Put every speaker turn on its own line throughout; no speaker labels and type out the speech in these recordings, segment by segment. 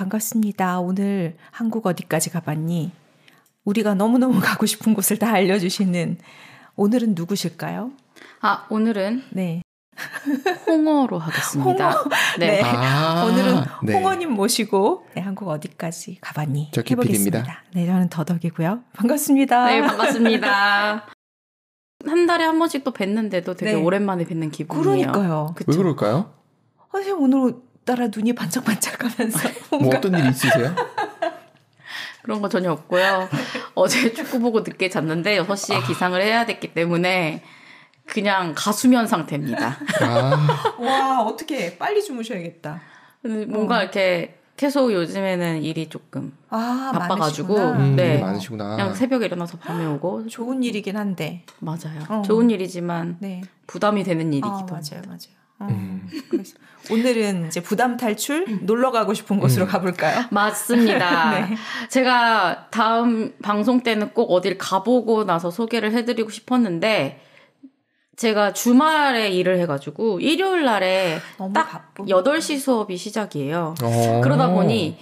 반갑습니다. 오늘 한국 어디까지 가봤니? 우리가 너무너무 가고 싶은 곳을 다 알려주시는 오늘은 누구실까요?
오늘은
네.
홍어로 하겠습니다.
홍어.
네.
오늘은 홍어님 모시고 한국 어디까지 가봤니?
저 기필입니다.
네, 저는 더덕이고요. 반갑습니다.
네, 반갑습니다. 한 달에 한 번씩 또 뵀는데도 되게 오랜만에 뵙는 기분이에요.
그러니까요.
왜 그럴까요?
선생님 오늘따라 눈이 반짝반짝하면서
뭐 어떤 일 있으세요?
그런 거 전혀 없고요. 어제 축구 보고 늦게 잤는데 6시에 기상을 해야 됐기 때문에 그냥 가수면 상태입니다.
와, 어떻게 빨리 주무셔야겠다.
뭔가 이렇게 계속 요즘에는 일이 조금 바빠가지고
네, 많으시구나.
그냥 새벽에 일어나서 밤에 오고
좋은 일이긴 한데
맞아요. 좋은 일이지만 부담이 되는 일이기도
맞아요. 그래서 오늘은 이제 부담 탈출 놀러 가고 싶은 곳으로 가볼까요?
맞습니다. 네. 제가 다음 방송 때는 꼭 어딜 가보고 나서 소개를 해드리고 싶었는데 제가 주말에 일을 해가지고 일요일 날에 딱 8시 수업이 시작이에요. 그러다 보니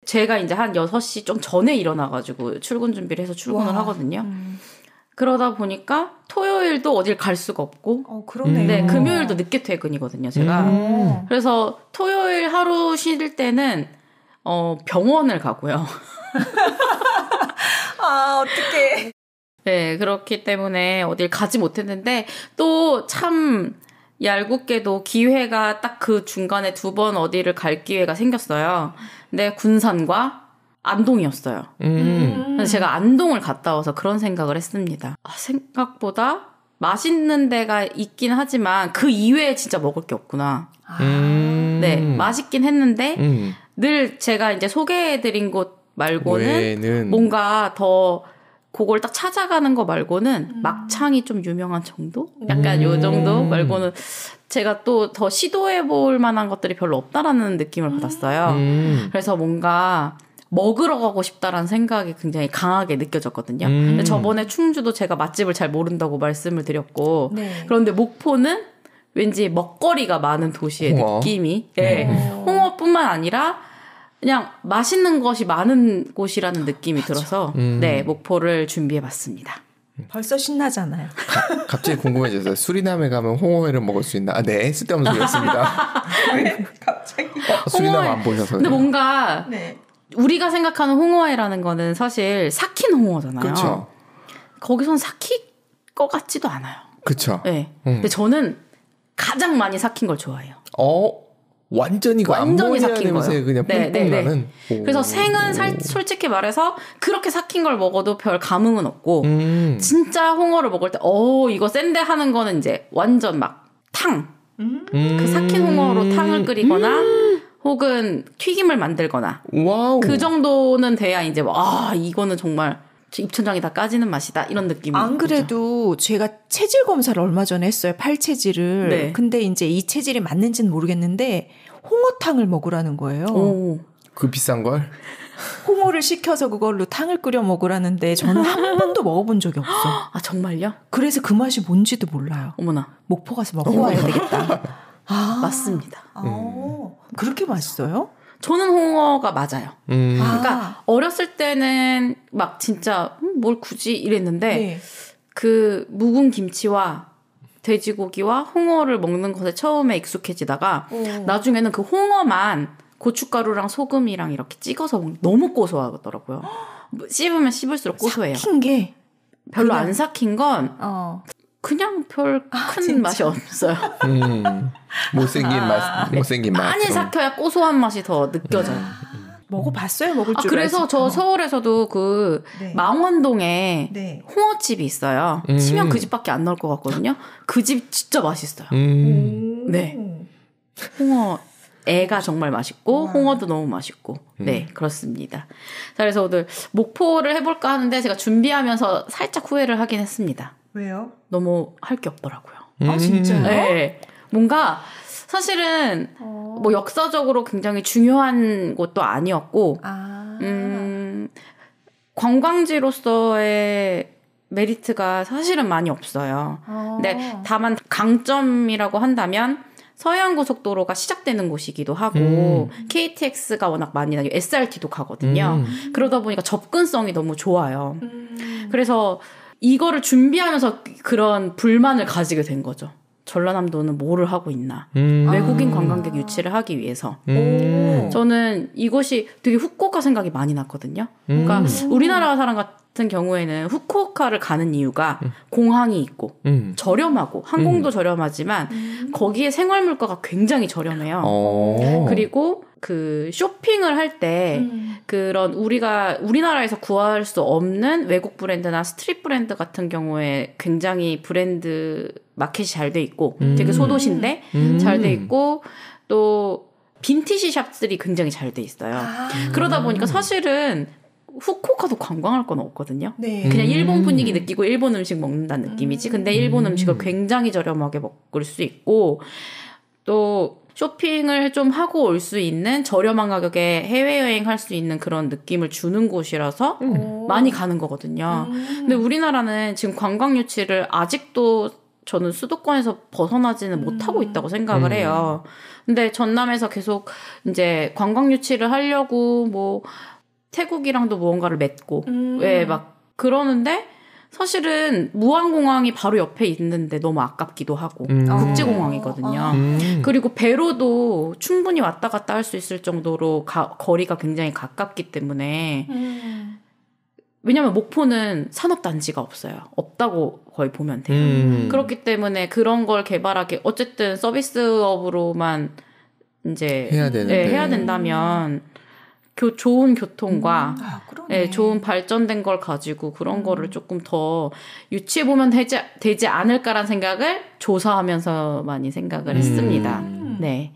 제가 이제 한 6시 좀 전에 일어나가지고 출근 준비를 해서 출근을 하거든요. 그러다 보니까 토요일도 어딜 갈 수가 없고 네, 금요일도 늦게 퇴근이거든요, 제가. 그래서 토요일 하루 쉴 때는 병원을 가고요.
어떡해.
네, 그렇기 때문에 어딜 가지 못했는데 또 참 얄궂게도 기회가 딱 그 중간에 2번 어디를 갈 기회가 생겼어요. 근데 군산과 안동이었어요. 그래서 제가 안동을 갔다 와서 그런 생각을 했습니다. 생각보다 맛있는 데가 있긴 하지만 그 이외에 진짜 먹을 게 없구나. 네, 맛있긴 했는데 늘 제가 이제 소개해드린 곳 말고는 뭔가 더 그걸 딱 찾아가는 거 말고는 막창이 좀 유명한 정도? 약간 요 정도 말고는 제가 또 더 시도해볼 만한 것들이 별로 없다라는 느낌을 받았어요. 그래서 뭔가 먹으러 가고 싶다라는 생각이 굉장히 강하게 느껴졌거든요. 근데 저번에 충주도 제가 맛집을 잘 모른다고 말씀을 드렸고 그런데 목포는 왠지 먹거리가 많은 도시의 느낌이 홍어뿐만 아니라 그냥 맛있는 것이 많은 곳이라는 느낌이 들어서 네, 목포를 준비해봤습니다.
벌써 신나잖아요.
갑자기 궁금해져서 수리남에 가면 홍어회를 먹을 수 있나? 네, 쓸데없는 소리였습니다.
왜 갑자기?
수리남 안 보셔서.
근데 뭔가 우리가 생각하는 홍어회라는 거는 사실 삭힌 홍어잖아요.
그렇죠.
거기선 삭힐 것 같지도 않아요.
그렇죠.
네. 근데 저는 가장 많이 삭힌 걸 좋아해요.
완전히 삭힌 거예요. 그냥 뽕뽕 나는.
그래서 생은 솔직히 말해서 그렇게 삭힌 걸 먹어도 별 감흥은 없고 진짜 홍어를 먹을 때 이거 센데 하는 거는 이제 완전 막 탕. 그 삭힌 홍어로 탕을 끓이거나 혹은 튀김을 만들거나
와우.
그 정도는 돼야 이제 이거는 정말 입천장이 다 까지는 맛이다 이런 느낌이.
안 그래도 제가 체질 검사를 얼마 전에 했어요. 팔 체질을. 근데 이제 이 체질이 맞는지는 모르겠는데 홍어탕을 먹으라는 거예요.
그 비싼 걸?
홍어를 시켜서 그걸로 탕을 끓여 먹으라는데 저는 한 번도 먹어본 적이 없어.
아 정말요?
그래서 그 맛이 뭔지도 몰라요.
어머나.
목포 가서 먹어봐야 되겠다.
맞습니다.
그렇게 맛있어요?
저는 홍어가 맞아요. 그러니까 어렸을 때는 막 진짜 뭘 굳이 이랬는데 그 묵은 김치와 돼지고기와 홍어를 먹는 것에 처음에 익숙해지다가 나중에는 그 홍어만 고춧가루랑 소금이랑 이렇게 찍어서 먹는 너무 고소하더라고요. 씹으면 씹을수록 고소해요.
삭힌 게
별로 안 삭힌 건 그냥 별 큰 맛이 없어요.
못생긴 맛.
많이 삭혀야 고소한 맛이 더 느껴져요.
먹어봤어요, 먹을 줄.
그래서 저 서울에서도 그 망원동에 홍어집이 있어요. 치면 그 집밖에 안 나올 것 같거든요. 그 집 진짜 맛있어요. 네, 홍어 애가 정말 맛있고 홍어도 너무 맛있고 네 그렇습니다. 자, 그래서 오늘 목포를 해볼까 하는데 제가 준비하면서 살짝 후회를 하긴 했습니다.
왜요?
너무 할 게 없더라고요.
진짜요?
네. 뭔가 사실은 뭐 역사적으로 굉장히 중요한 곳도 아니었고 관광지로서의 메리트가 사실은 많이 없어요. 근데 다만 강점이라고 한다면 서해안 고속도로가 시작되는 곳이기도 하고 KTX가 워낙 많이 나고 SRT도 가거든요. 그러다 보니까 접근성이 너무 좋아요. 그래서 이거를 준비하면서 그런 불만을 가지게 된 거죠. 전라남도는 뭐를 하고 있나. 외국인 관광객 유치를 하기 위해서. 저는 이곳이 되게 후쿠오카 생각이 많이 났거든요. 그러니까 우리나라 사람 같은 경우에는 후쿠오카를 가는 이유가 공항이 있고 저렴하고 항공도 저렴하지만 거기에 생활 물가가 굉장히 저렴해요. 그리고 그 쇼핑을 할 때 그런 우리나라에서 구할 수 없는 외국 브랜드나 스트릿 브랜드 같은 경우에 굉장히 브랜드 마켓이 잘 돼 있고 되게 소도시인데 잘 돼 있고 또 빈티지 샵들이 굉장히 잘 돼 있어요. 그러다 보니까 사실은 후쿠오카도 관광할 건 없거든요.
네.
그냥 일본 분위기 느끼고 일본 음식 먹는다는 느낌이지. 근데 일본 음식을 굉장히 저렴하게 먹을 수 있고 또 쇼핑을 좀 하고 올 수 있는 저렴한 가격에 해외여행 할 수 있는 그런 느낌을 주는 곳이라서 많이 가는 거거든요. 근데 우리나라는 지금 관광 유치를 아직도 저는 수도권에서 벗어나지는 못하고 있다고 생각을 해요. 근데 전남에서 계속 이제 관광 유치를 하려고 뭐 태국이랑도 무언가를 맺고 왜 막 그러는데 사실은 무안공항이 바로 옆에 있는데 너무 아깝기도 하고 국제공항이거든요. 그리고 배로도 충분히 왔다 갔다 할 수 있을 정도로 거리가 굉장히 가깝기 때문에 왜냐하면 목포는 산업단지가 없어요. 없다고 거의 보면 돼요. 그렇기 때문에 그런 걸 개발하기 어쨌든 서비스업으로만 이제
해야 되는데.
해야 된다면 좋은 교통과 좋은 발전된 걸 가지고 그런 거를 조금 더 유치해보면 되지 않을까라는 생각을 조사하면서 많이 생각을 했습니다. 네.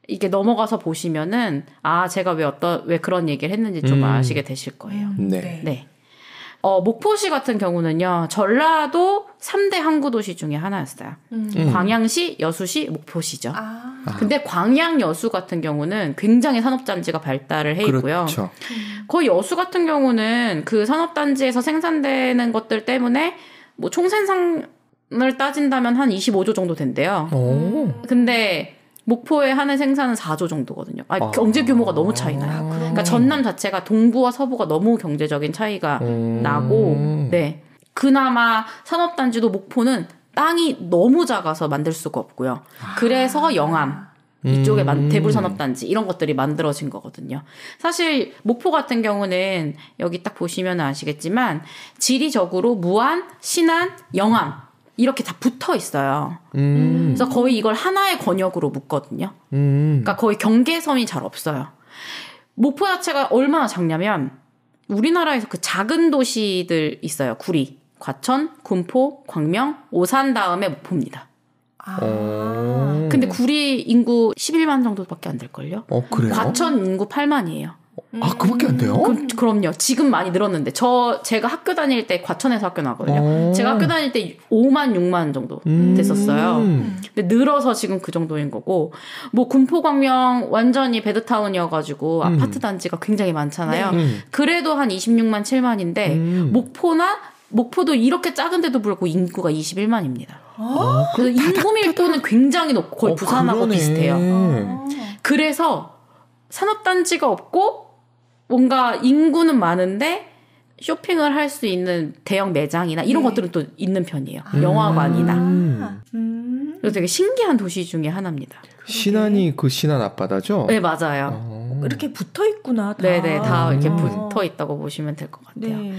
이게 넘어가서 보시면은 제가 왜 그런 얘기를 했는지 좀 아시게 되실 거예요.
네.
네. 목포시 같은 경우는요, 전라도 3대 항구도시 중에 하나였어요. 광양시, 여수시, 목포시죠. 근데 광양, 여수 같은 경우는 굉장히 산업단지가 발달을 해 있고요.
그렇죠.
거의 여수 같은 경우는 그 산업단지에서 생산되는 것들 때문에 뭐 총생산을 따진다면 한 25조 정도 된대요. 근데 목포의 한 해 생산은 4조 정도거든요. 경제 규모가 너무 차이 나요. 그러니까 전남 자체가 동부와 서부가 너무 경제적인 차이가 나고, 네. 그나마 산업단지도 목포는 땅이 너무 작아서 만들 수가 없고요. 그래서 영암, 이쪽에 대불산업단지 이런 것들이 만들어진 거거든요. 사실 목포 같은 경우는 여기 딱 보시면 아시겠지만 지리적으로 무안, 신안, 영암 이렇게 다 붙어 있어요. 그래서 거의 이걸 하나의 권역으로 묶거든요. 그러니까 거의 경계선이 잘 없어요. 목포 자체가 얼마나 작냐면 우리나라에서 그 작은 도시들 있어요. 구리, 과천, 군포, 광명, 오산 다음에 목포입니다. 근데 구리 인구 11만 정도밖에 안 될걸요?
그래요?
과천 인구 8만이에요.
그밖에 안 돼요?
그럼요. 지금 많이 늘었는데 제가 학교 다닐 때 과천에서 학교 나거든요. 제가 학교 다닐 때 5만 6만 정도 됐었어요. 근데 늘어서 지금 그 정도인 거고 뭐 군포 광명 완전히 배드타운이어가지고 아파트 단지가 굉장히 많잖아요. 그래도 한 26만 7만인데 목포도 이렇게 작은데도 불구하고 인구가 21만입니다. 그래서 인구 밀도는 굉장히 높고 거의 부산하고
그러네.
비슷해요. 그래서 산업단지가 없고 뭔가 인구는 많은데 쇼핑을 할 수 있는 대형 매장이나 이런 것들은 또 있는 편이에요. 영화관이나. 그래서 되게 신기한 도시 중에 하나입니다.
신안이 그 신안 앞바다죠?
네, 맞아요.
이렇게 붙어 있구나. 다.
네네, 다 이렇게 붙어 있다고 보시면 될 것 같아요.
네.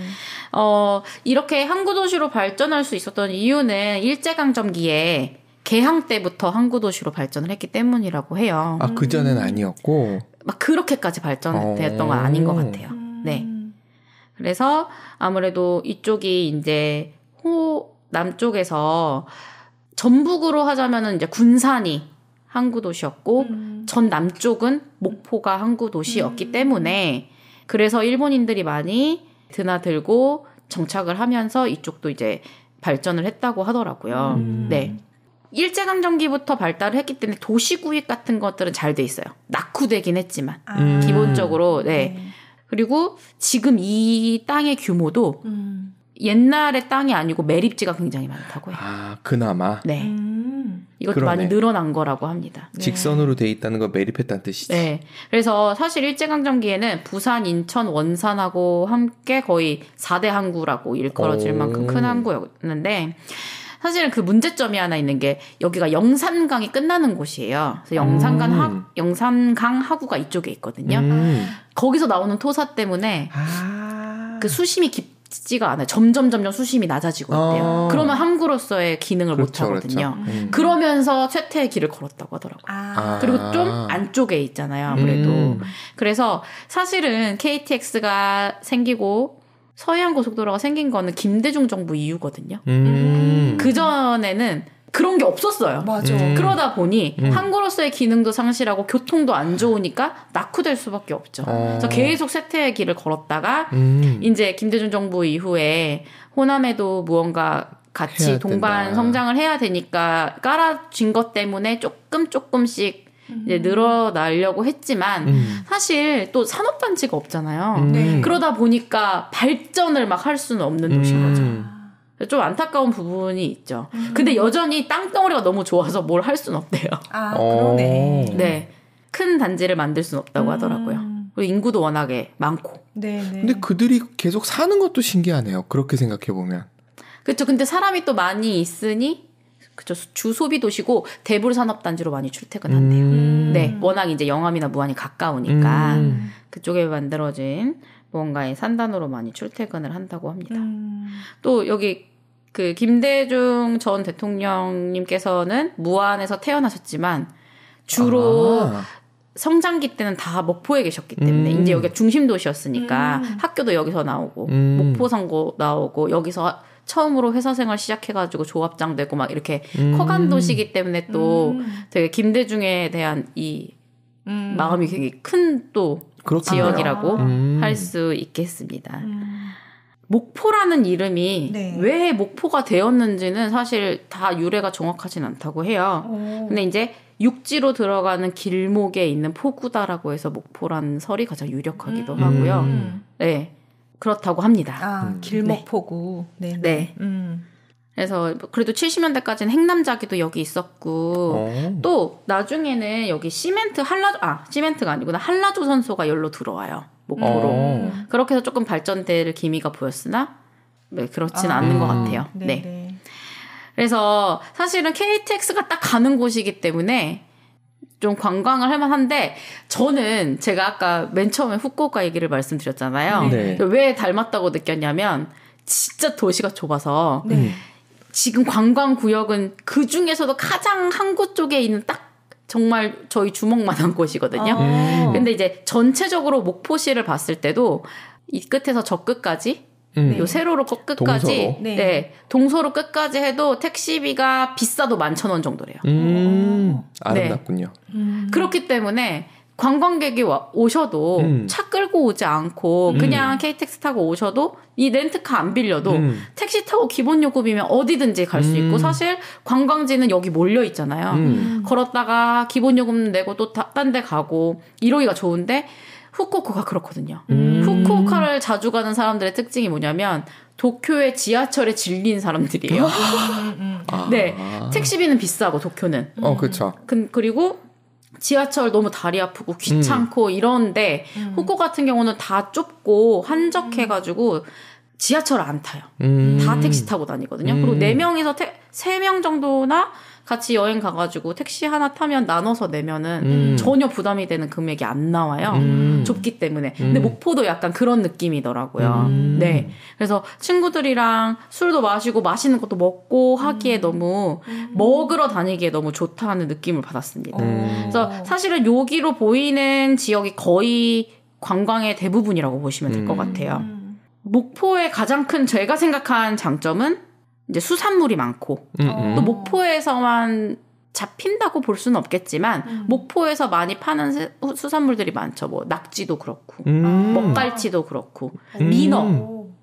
이렇게 항구도시로 발전할 수 있었던 이유는 일제강점기에 개항 때부터 항구도시로 발전을 했기 때문이라고 해요.
그전엔 아니었고.
막 그렇게까지 발전되었던 건 아닌 것 같아요. 네. 그래서 아무래도 이쪽이 이제 남쪽에서 전북으로 하자면은 이제 군산이 항구도시였고 전 남쪽은 목포가 항구도시였기 때문에 그래서 일본인들이 많이 드나들고 정착을 하면서 이쪽도 이제 발전을 했다고 하더라고요. 네. 일제강점기부터 발달을 했기 때문에 도시구획 같은 것들은 잘 돼 있어요. 낙후되긴 했지만 기본적으로 네. 그리고 지금 이 땅의 규모도 옛날의 땅이 아니고 매립지가 굉장히 많다고요.
그나마.
네. 이것도 많이 늘어난 거라고 합니다.
직선으로 돼 있다는 건 매립했다는 뜻이죠.
네. 그래서 사실 일제강점기에는 부산, 인천, 원산하고 함께 거의 4대 항구라고 일컬어질 만큼 큰 항구였는데 사실은 그 문제점이 하나 있는 게 여기가 영산강이 끝나는 곳이에요. 그래서 영산강 하구가 이쪽에 있거든요. 거기서 나오는 토사 때문에 그 수심이 깊지가 않아요. 점점 수심이 낮아지고 있대요. 그러면 항구로서의 기능을 못 하거든요. 그러면서 쇠퇴의 길을 걸었다고 하더라고요. 그리고 좀 안쪽에 있잖아요. 아무래도. 그래서 사실은 KTX가 생기고 서해안고속도로가 생긴 거는 김대중 정부 이후거든요. 그전에는 그런 게 없었어요.
맞아.
그러다 보니 항구로서의 기능도 상실하고 교통도 안 좋으니까 낙후될 수밖에 없죠. 그래서 계속 쇠퇴의 길을 걸었다가 이제 김대중 정부 이후에 호남에도 무언가 같이 동반 성장을 해야 되니까 깔아진 것 때문에 조금씩 이제 늘어나려고 했지만 사실 또 산업단지가 없잖아요. 그러다 보니까 발전을 막 할 수는 없는 도시인 거죠. 좀 안타까운 부분이 있죠. 근데 여전히 땅덩어리가 너무 좋아서 뭘 할 수는 없대요.
그러네.
네. 큰 단지를 만들 수는 없다고 하더라고요. 그리고 인구도 워낙에 많고.
근데 그들이 계속 사는 것도 신기하네요. 그렇게 생각해보면.
그렇죠. 근데 사람이 또 많이 있으니 그쵸. 주소비 도시고 대불 산업단지로 많이 출퇴근한대요. 네. 워낙 이제 영암이나 무안이 가까우니까 그쪽에 만들어진 뭔가의 산단으로 많이 출퇴근을 한다고 합니다. 또 여기 그 김대중 전 대통령님께서는 무안에서 태어나셨지만 주로 성장기 때는 다 목포에 계셨기 때문에 이제 여기가 중심 도시였으니까 학교도 여기서 나오고 목포상고 나오고 여기서 처음으로 회사 생활 시작해가지고 조합장 되고 막 이렇게 커간 도시기 때문에 또 되게 김대중에 대한 이 마음이 굉장히 큰 또 지역이라고 할 수 있겠습니다. 목포라는 이름이 왜 목포가 되었는지는 사실 다 유래가 정확하진 않다고 해요. 근데 이제 육지로 들어가는 길목에 있는 포구다라고 해서 목포라는 설이 가장 유력하기도 하고요. 네. 그렇다고 합니다.
길목포구.
네. 그래서 그래도 70년대까지는 행남자기도 여기 있었고 또 나중에는 여기 시멘트가 아니구나. 한라조선소가 여기로 들어와요. 목포로. 그렇게 해서 조금 발전될 기미가 보였으나 네, 그렇진 않는 것 같아요. 네. 그래서 사실은 KTX가 딱 가는 곳이기 때문에 좀 관광을 할 만한데 저는 제가 아까 맨 처음에 후쿠오카 얘기를 말씀드렸잖아요. 왜 닮았다고 느꼈냐면 진짜 도시가 좁아서 지금 관광구역은 그중에서도 가장 항구 쪽에 있는 딱 정말 저희 주먹만한 곳이거든요. 근데 이제 전체적으로 목포시를 봤을 때도 이 끝에서 저 끝까지 요 세로로 끝까지 동서로 끝까지 해도 택시비가 비싸도 11,000원 정도래요.
아름답군요.
그렇기 때문에 관광객이 오셔도 차 끌고 오지 않고 그냥 KTX 타고 오셔도 이 렌트카 안 빌려도 택시 타고 기본 요금이면 어디든지 갈 수 있고 사실 관광지는 여기 몰려 있잖아요. 걸었다가 기본 요금 내고 또 딴 데 가고 이러기가 좋은데 후쿠오카가 그렇거든요. 후쿠오카를 자주 가는 사람들의 특징이 뭐냐면 도쿄의 지하철에 질린 사람들이에요. 네, 택시비는 비싸고 도쿄는.
그렇죠.
그리고 지하철 너무 다리 아프고 귀찮고 이런데 후쿠오카 같은 경우는 다 좁고 한적해가지고 지하철을 안 타요. 다 택시 타고 다니거든요. 그리고 4명에서 3명 정도나 같이 여행 가가지고 택시 하나 타면 나눠서 내면은 전혀 부담이 되는 금액이 안 나와요. 좁기 때문에. 근데 목포도 약간 그런 느낌이더라고요. 네. 그래서 친구들이랑 술도 마시고 맛있는 것도 먹고 하기에 너무 먹으러 다니기에 너무 좋다는 느낌을 받았습니다. 그래서 사실은 여기로 보이는 지역이 거의 관광의 대부분이라고 보시면 될 것 같아요. 목포의 가장 큰 제가 생각한 장점은 이제 수산물이 많고 또 목포에서만 잡힌다고 볼 수는 없겠지만 목포에서 많이 파는 수산물들이 많죠. 뭐 낙지도 그렇고 먹갈치도 그렇고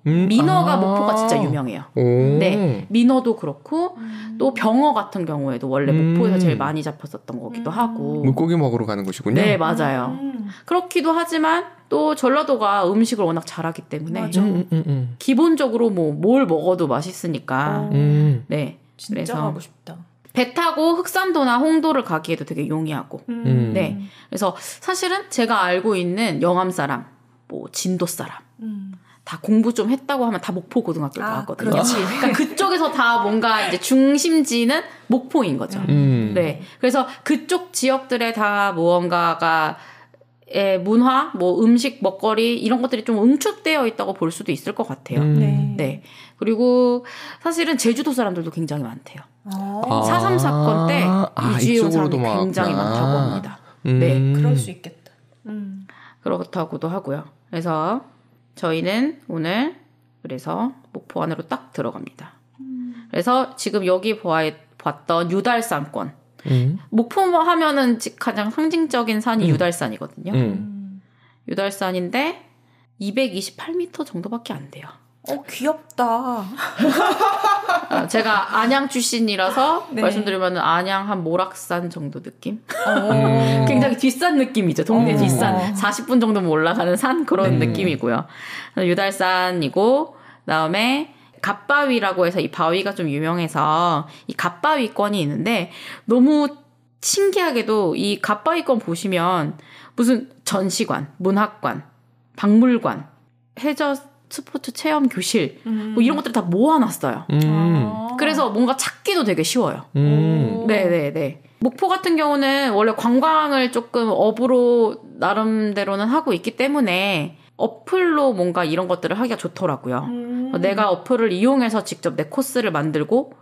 민어가 목포가 진짜 유명해요. 네, 민어도 그렇고 또 병어 같은 경우에도 원래 목포에서 제일 많이 잡혔었던 거기도 하고
물고기 먹으러 가는 곳이군요.
네, 맞아요. 그렇기도 하지만 또 전라도가 음식을 워낙 잘하기 때문에 기본적으로 뭐 뭘 먹어도 맛있으니까 네,
진짜
그래서
가고 싶다.
배 타고 흑산도나 홍도를 가기에도 되게 용이하고. 네. 그래서 사실은 제가 알고 있는 영암 사람, 뭐 진도 사람, 다 공부 좀 했다고 하면 다 목포 고등학교 나왔거든요. 그러니까 그쪽에서 다 뭔가 이제 중심지는 목포인 거죠. 네. 그래서 그쪽 지역들에 다 무언가가 문화, 뭐 음식, 먹거리 이런 것들이 좀 응축되어 있다고 볼 수도 있을 것 같아요. 네. 그리고 사실은 제주도 사람들도 굉장히 많대요. 4.3 사건 때 이주해온 사람이 굉장히 많다고 합니다. 네.
그럴 수 있겠다.
그렇다고도 하고요. 그래서 저희는 오늘 그래서 목포 안으로 딱 들어갑니다. 그래서 지금 여기 봤던 유달산권. 목포 하면은 가장 상징적인 산이 유달산이거든요. 유달산인데 228m 정도밖에 안 돼요.
귀엽다.
제가 안양 출신이라서 네. 말씀드리면 안양 한 모락산 정도 느낌? 굉장히 뒷산 느낌이죠. 동네 뒷산. 40분 정도면 올라가는 산 그런 느낌이고요. 유달산이고 그다음에 갓바위라고 해서 이 바위가 좀 유명해서 이 갓바위권이 있는데 너무 신기하게도 이 갓바위권 보시면 무슨 전시관, 문학관, 박물관, 해저 스포츠 체험 교실 뭐 이런 것들 다 모아놨어요. 그래서 뭔가 찾기도 되게 쉬워요. 네네네. 목포 같은 경우는 원래 관광을 조금 업으로 나름대로는 하고 있기 때문에 어플로 뭔가 이런 것들을 하기가 좋더라고요. 내가 어플을 이용해서 직접 내 코스를 만들고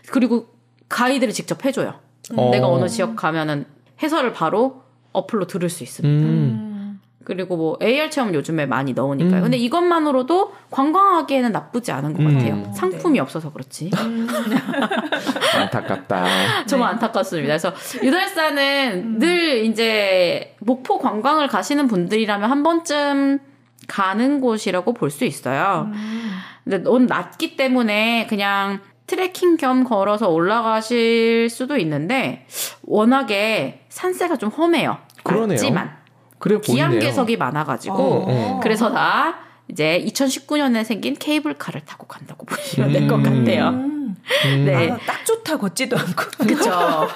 그리고 가이드를 직접 해줘요. 내가 어느 지역 가면은 해설을 바로 어플로 들을 수 있습니다. 그리고 뭐 AR 체험 요즘에 많이 넣으니까요. 근데 이것만으로도 관광하기에는 나쁘지 않은 것 같아요. 상품이 없어서 그렇지.
안타깝다.
정말 안타깝습니다. 그래서 유달산은 늘 이제 목포 관광을 가시는 분들이라면 한 번쯤 가는 곳이라고 볼 수 있어요. 근데 너무 낮기 때문에 그냥 트레킹 겸 걸어서 올라가실 수도 있는데 워낙에 산세가 좀 험해요.
그러네요.
낮지만.
그래
기암괴석이 많아가지고 그래서 다 이제 2019년에 생긴 케이블카를 타고 간다고 보시면 될 것 같아요.
네, 딱 좋다 걷지도 않고.
그렇죠.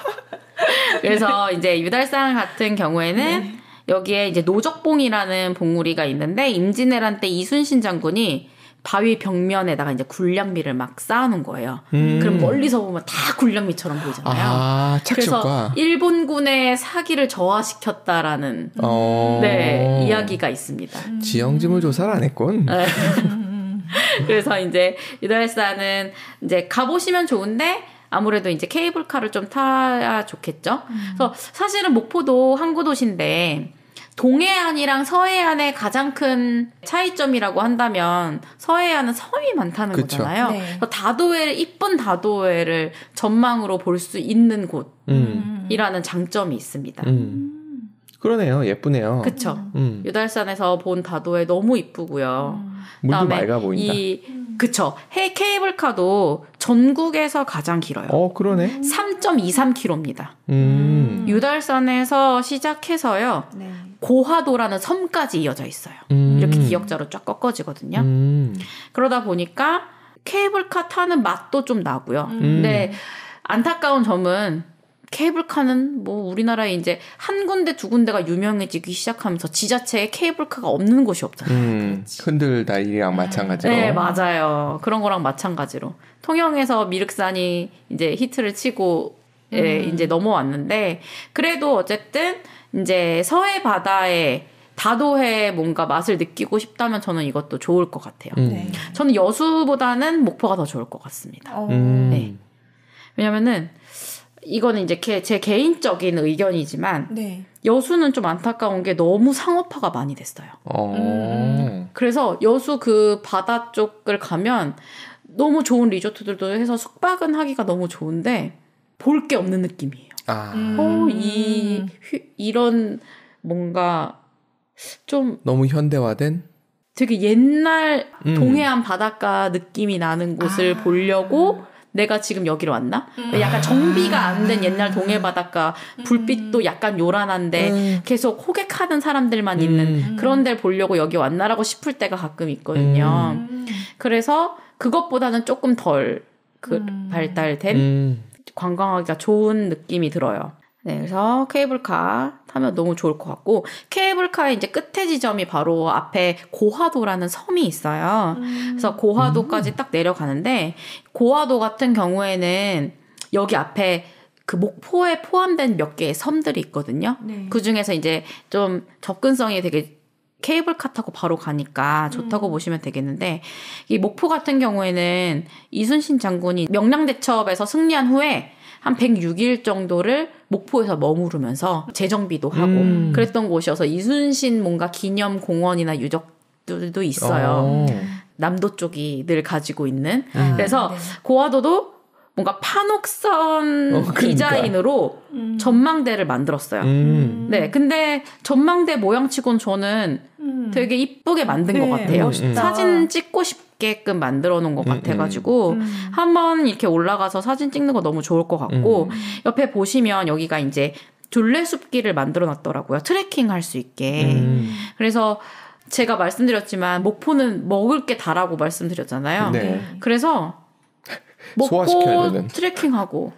그래서 이제 유달산 같은 경우에는 여기에 이제 노적봉이라는 봉우리가 있는데 임진왜란 때 이순신 장군이 바위 벽면에다가 이제 굴량미를 막 쌓아놓은 거예요. 그럼 멀리서 보면 다 굴량미처럼 보이잖아요. 그래서 일본군의 사기를 저하시켰다라는 네, 이야기가 있습니다.
지형지물 조사를 안 했군.
네. 그래서 이제 유달산은 이제 가보시면 좋은데 아무래도 이제 케이블카를 좀 타야 좋겠죠. 그래서 사실은 목포도 항구 도시인데 동해안이랑 서해안의 가장 큰 차이점이라고 한다면 서해안은 섬이 많다는
그쵸.
거잖아요.
네.
그래서 다도해를 이쁜 다도해를 전망으로 볼 수 있는 곳이라는 장점이 있습니다.
그러네요. 예쁘네요.
그렇죠. 유달산에서 본 다도해 너무 이쁘고요.
물도 맑아 보인다.
그쵸. 해 케이블카도 전국에서 가장 길어요.
그러네.
3.23km입니다. 유달산에서 시작해서요. 네. 고화도라는 섬까지 이어져 있어요. 이렇게 기역자로 쫙 꺾어지거든요. 그러다 보니까 케이블카 타는 맛도 좀 나고요. 근데 안타까운 점은 케이블카는 뭐 우리나라에 이제 한 군데 두 군데가 유명해지기 시작하면서 지자체에 케이블카가 없는 곳이 없잖아요.
흔들다리랑 마찬가지로.
네, 맞아요. 그런 거랑 마찬가지로. 통영에서 미륵산이 이제 히트를 치고 이제 넘어왔는데 그래도 어쨌든 이제 서해 바다에 다도해 뭔가 맛을 느끼고 싶다면 저는 이것도 좋을 것 같아요. 저는 여수보다는 목포가 더 좋을 것 같습니다. 네. 왜냐면은 이거는 이제 제 개인적인 의견이지만 네. 여수는 좀 안타까운 게 너무 상업화가 많이 됐어요. 그래서 여수 그 바다 쪽을 가면 너무 좋은 리조트들도 해서 숙박은 하기가 너무 좋은데 볼 게 없는 느낌이에요. 이런 뭔가 좀
너무 현대화된?
되게 옛날 동해안 바닷가 느낌이 나는 곳을 보려고 내가 지금 여기로 왔나? 약간 정비가 안 된 옛날 동해 바닷가 불빛도 약간 요란한데 계속 호객하는 사람들만 있는 그런 데를 보려고 여기 왔나라고 싶을 때가 가끔 있거든요. 그래서 그것보다는 조금 덜 발달된 관광하기가 좋은 느낌이 들어요. 네, 그래서 케이블카 타면 너무 좋을 것 같고, 케이블카의 이제 끝에 지점이 바로 앞에 고화도라는 섬이 있어요. 그래서 고화도까지 딱 내려가는데, 고화도 같은 경우에는 여기 앞에 그 목포에 포함된 몇 개의 섬들이 있거든요. 네. 그 중에서 이제 좀 접근성이 되게 케이블카 타고 바로 가니까 좋다고 보시면 되겠는데, 이 목포 같은 경우에는 이순신 장군이 명량대첩에서 승리한 후에 한 106일 정도를 목포에서 머무르면서 재정비도 하고 그랬던 곳이어서 이순신 뭔가 기념 공원이나 유적들도 있어요. 남도 쪽이 늘 가지고 있는. 그래서 고화도도 뭔가 판옥선 디자인으로 전망대를 만들었어요. 네, 근데 전망대 모양치고는 저는 되게 이쁘게 만든 것 같아요. 사진 찍고 싶게끔 만들어 놓은 것 같아가지고 한번 이렇게 올라가서 사진 찍는 거 너무 좋을 것 같고 옆에 보시면 여기가 이제 둘레숲길을 만들어 놨더라고요. 트레킹 할 수 있게. 그래서 제가 말씀드렸지만 목포는 먹을 게 다라고 말씀드렸잖아요. 네. 그래서 먹고 트레킹하고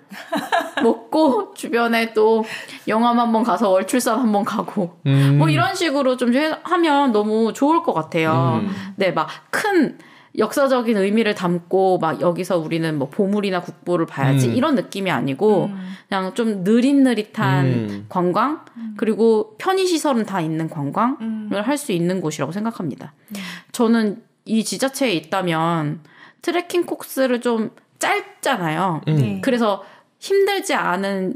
먹고 주변에 또 영암 한번 가서 월출산 한번 가고 뭐 이런 식으로 좀 하면 너무 좋을 것 같아요. 네, 막 큰 역사적인 의미를 담고 막 여기서 우리는 뭐 보물이나 국보를 봐야지 이런 느낌이 아니고 그냥 좀 느릿느릿한 관광 그리고 편의시설은 다 있는 관광을 할 수 있는 곳이라고 생각합니다. 저는 이 지자체에 있다면 트레킹 코스를 좀 짧잖아요. 그래서 힘들지 않은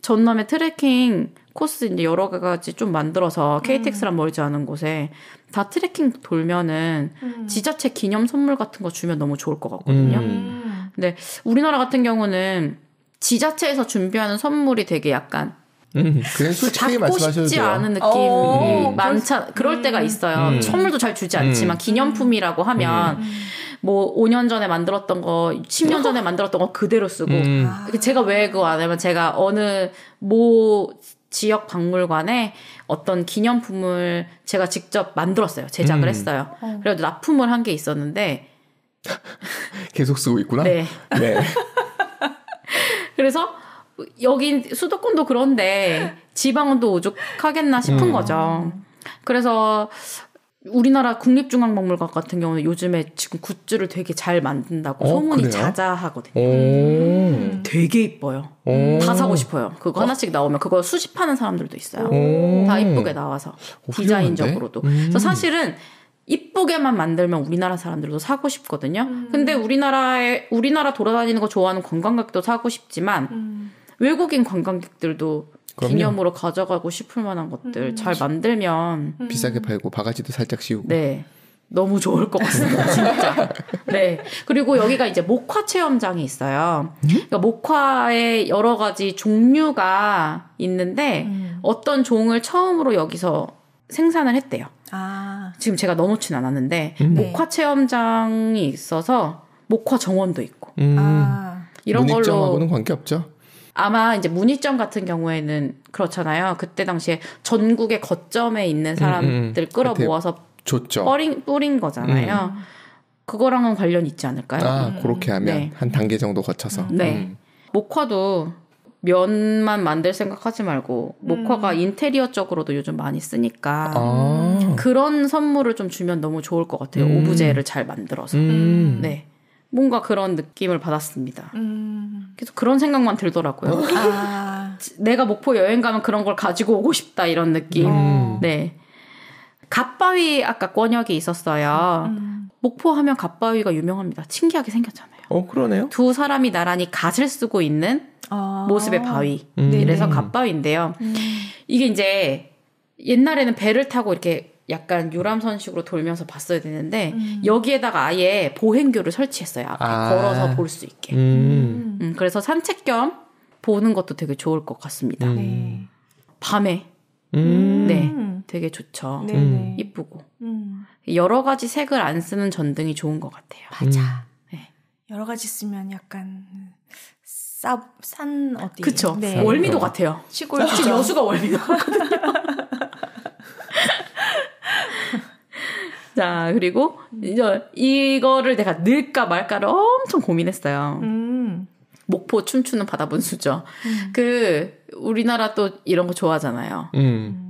전남의 트레킹 코스 이제 여러 가지 좀 만들어서 KTX랑 멀지 않은 곳에 다 트레킹 돌면은 지자체 기념 선물 같은 거 주면 너무 좋을 것 같거든요. 근데 우리나라 같은 경우는 지자체에서 준비하는 선물이 되게 약간
그냥 솔직하게 말씀하셔도
싶지
돼요.
않은 느낌이 그럴 때가 있어요. 선물도 잘 주지 않지만 기념품이라고 하면 뭐 5년 전에 만들었던 거, 10년 전에 만들었던 거 그대로 쓰고 제가 왜 그거 안 하면 제가 어느 지역 박물관에 어떤 기념품을 제가 직접 만들었어요. 제작을 했어요. 그래도 납품을 한 게 있었는데
계속 쓰고 있구나.
네.
네.
그래서 여긴 수도권도 그런데 지방은 또 오죽하겠나 싶은 거죠. 그래서 우리나라 국립중앙박물관 같은 경우는 요즘에 지금 굿즈를 되게 잘 만든다고 소문이 자자하거든요. 되게 이뻐요. 다 사고 싶어요. 그거 하나씩 나오면 그거 수집하는 사람들도 있어요. 다 이쁘게 나와서 디자인적으로도. 그래서 사실은 이쁘게만 만들면 우리나라 사람들도 사고 싶거든요. 근데 우리나라 돌아다니는 거 좋아하는 관광객도 사고 싶지만 외국인 관광객들도 기념으로 가져가고 싶을 만한 것들 잘 만들면
비싸게 팔고 바가지도 살짝 씌우고
네 너무 좋을 것 같습니다 진짜. 네 그리고 여기가 이제 목화 체험장이 있어요. 그러니까 목화의 여러 가지 종류가 있는데 어떤 종을 처음으로 여기서 생산을 했대요. 지금 제가 넣어놓진 않았는데 목화 체험장이 있어서 목화 정원도 있고 이런 걸로
문익점하고는 관계없죠?
아마 이제 문희점 같은 경우에는 그렇잖아요. 그때 당시에 전국의 거점에 있는 사람들 끌어모아서 뿌린 거잖아요. 그거랑은 관련이 있지 않을까요?
그렇게 하면 한 단계 정도 거쳐서.
네. 목화도 면만 만들 생각하지 말고 목화가 인테리어 쪽으로도 요즘 많이 쓰니까 그런 선물을 좀 주면 너무 좋을 것 같아요. 오브제를 잘 만들어서. 네. 뭔가 그런 느낌을 받았습니다. 계속 그런 생각만 들더라고요. 내가 목포 여행 가면 그런 걸 가지고 오고 싶다 이런 느낌. 네. 갓바위 아까 권역이 있었어요. 목포 하면 갓바위가 유명합니다. 신기하게 생겼잖아요.
그러네요.
두 사람이 나란히 갓을 쓰고 있는 모습의 바위. 그래서 갓바위인데요. 이게 이제 옛날에는 배를 타고 이렇게 약간 유람선식으로 돌면서 봤어야 되는데 여기에다가 아예 보행교를 설치했어요. 앞에 걸어서 볼 수 있게. 그래서 산책 겸 보는 것도 되게 좋을 것 같습니다. 밤에 네, 되게 좋죠. 이쁘고 여러 가지 색을 안 쓰는 전등이 좋은 것 같아요.
맞아. 네. 여러 가지 쓰면 약간 산 어디?
그쵸. 네. 월미도 같아요.
시골
여수가 월미도 같거든요. 자, 그리고 이거를 내가 넣을까 말까를 엄청 고민했어요. 목포 춤추는 바다 분수죠. 우리나라 또 이런 거 좋아하잖아요.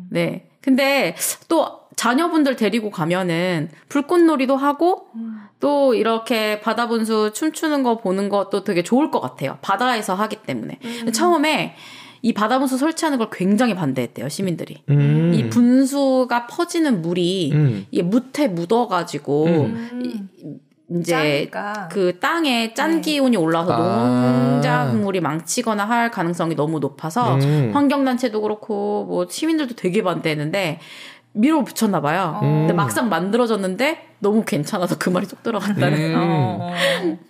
네. 근데 또 자녀분들 데리고 가면은 불꽃놀이도 하고 또 이렇게 바다 분수 춤추는 거 보는 것도 되게 좋을 것 같아요. 바다에서 하기 때문에. 처음에 이 바다 분수 설치하는 걸 굉장히 반대했대요, 시민들이. 이 분수가 퍼지는 물이 이게 묻에 묻어가지고 이제 짜니까. 그 땅에 짠 기운이 올라와서 농작물이 망치거나 할 가능성이 너무 높아서 환경단체도 그렇고 뭐 시민들도 되게 반대했는데 밀어붙였나 봐요. 근데 막상 만들어졌는데 너무 괜찮아서 그 말이 쏙 들어갔다는.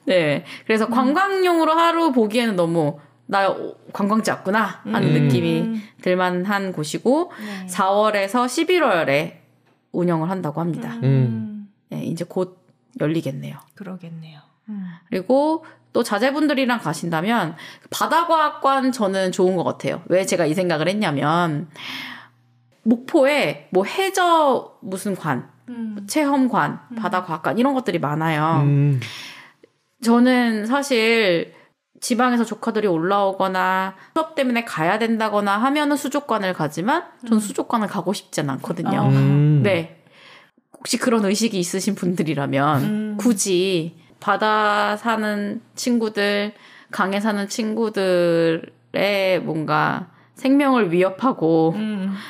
네, 그래서 관광용으로 하루 보기에는 너무 나 관광지 왔구나 하는 느낌이 들만한 곳이고 4월에서 11월에 운영을 한다고 합니다. 네, 이제 곧 열리겠네요.
그러겠네요.
그리고 또 자제분들이랑 가신다면 바다과학관 저는 좋은 것 같아요. 왜 제가 이 생각을 했냐면 목포에 뭐 해저 무슨 관, 체험관, 바다과학관 이런 것들이 많아요. 저는 사실 지방에서 조카들이 올라오거나 수업 때문에 가야 된다거나 하면은 수족관을 가지만 전 수족관을 가고 싶진 않거든요. 네. 혹시 그런 의식이 있으신 분들이라면 굳이 바다 사는 친구들, 강에 사는 친구들의 뭔가 생명을 위협하고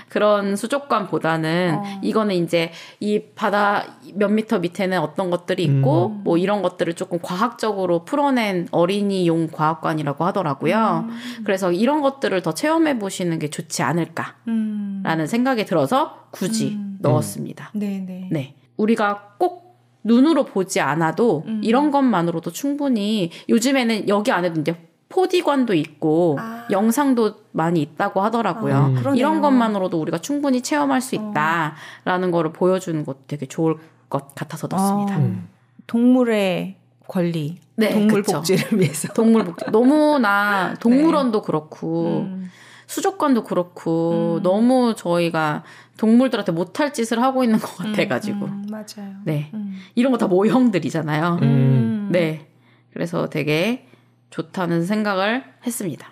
그런 수족관보다는 이거는 이제 이 바다 몇 미터 밑에는 어떤 것들이 있고 뭐 이런 것들을 조금 과학적으로 풀어낸 어린이용 과학관이라고 하더라고요. 그래서 이런 것들을 더 체험해 보시는 게 좋지 않을까라는 생각이 들어서 굳이 넣었습니다.
네네.
네. 우리가 꼭 눈으로 보지 않아도 이런 것만으로도 충분히 요즘에는 여기 안에도 이제 4D관도 있고 영상도 많이 있다고 하더라고요. 이런 것만으로도 우리가 충분히 체험할 수 있다라는 거를 보여주는 것도 되게 좋을 것 같아서 넣습니다.
동물의 권리,
네,
동물
그쵸.
복지를 위해서.
동물 복지. 너무나 동물원도 그렇고 수족관도 그렇고 너무 저희가 동물들한테 못할 짓을 하고 있는 것 같아가지고.
맞아요.
네. 이런 거 다 모형들이잖아요. 네. 그래서 되게 좋다는 생각을 했습니다.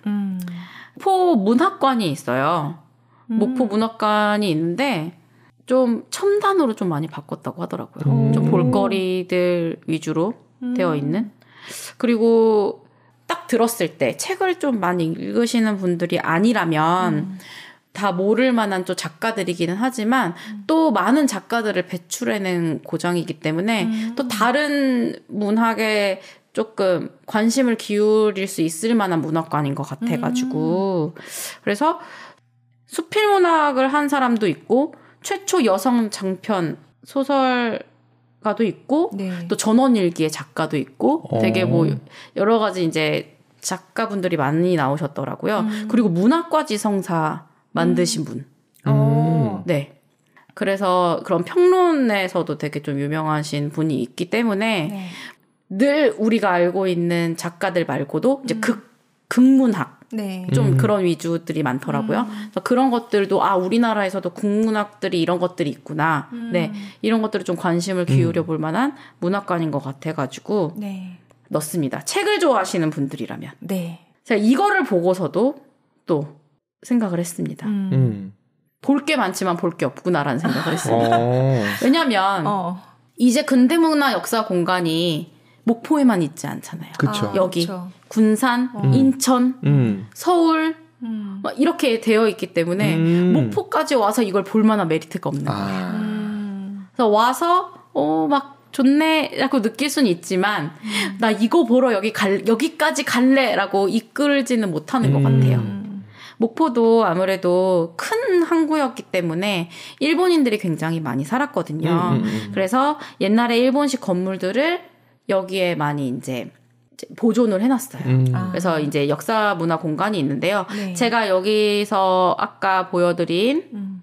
목포 문학관이 있어요. 목포 문학관이 있는데 좀 첨단으로 좀 많이 바꿨다고 하더라고요. 좀 볼거리들 위주로 되어 있는. 그리고 딱 들었을 때 책을 좀 많이 읽으시는 분들이 아니라면 다 모를 만한 또 작가들이기는 하지만 또 많은 작가들을 배출해낸 고장이기 때문에 또 다른 문학에 조금 관심을 기울일 수 있을 만한 문학관인 것 같아가지고 그래서 수필문학을 한 사람도 있고 최초 여성 장편 소설가도 있고
네.
또 전원일기의 작가도 있고 되게 뭐 여러 가지 이제 작가분들이 많이 나오셨더라고요. 그리고 문학과지성사 만드신 분. 네. 그래서 그런 평론에서도 되게 좀 유명하신 분이 있기 때문에
네.
늘 우리가 알고 있는 작가들 말고도 이제 극문학
네.
좀 그런 위주들이 많더라고요. 그래서 그런 것들도 우리나라에서도 국문학들이 이런 것들이 있구나. 네, 이런 것들을 좀 관심을 기울여 볼 만한 문학관인 것 같아가지고
네.
넣습니다. 책을 좋아하시는 분들이라면.
네.
제가 이거를 보고서도 또 생각을 했습니다. 볼 게 많지만 볼 게 없구나라는 생각을 했습니다. 왜냐하면 이제 근대문화 역사 공간이 목포에만 있지 않잖아요.
그쵸.
여기
그쵸.
군산, 인천, 서울 막 이렇게 되어 있기 때문에 목포까지 와서 이걸 볼 만한 메리트가 없는 거예요. 그래서 와서 막 좋네 라고 느낄 수는 있지만 나 이거 보러 여기까지 갈래라고 이끌지는 못하는 것 같아요. 목포도 아무래도 큰 항구였기 때문에 일본인들이 굉장히 많이 살았거든요. 그래서 옛날에 일본식 건물들을 여기에 많이 이제 보존을 해놨어요. 그래서 이제 역사 문화 공간이 있는데요.
네.
제가 여기서 아까 보여드린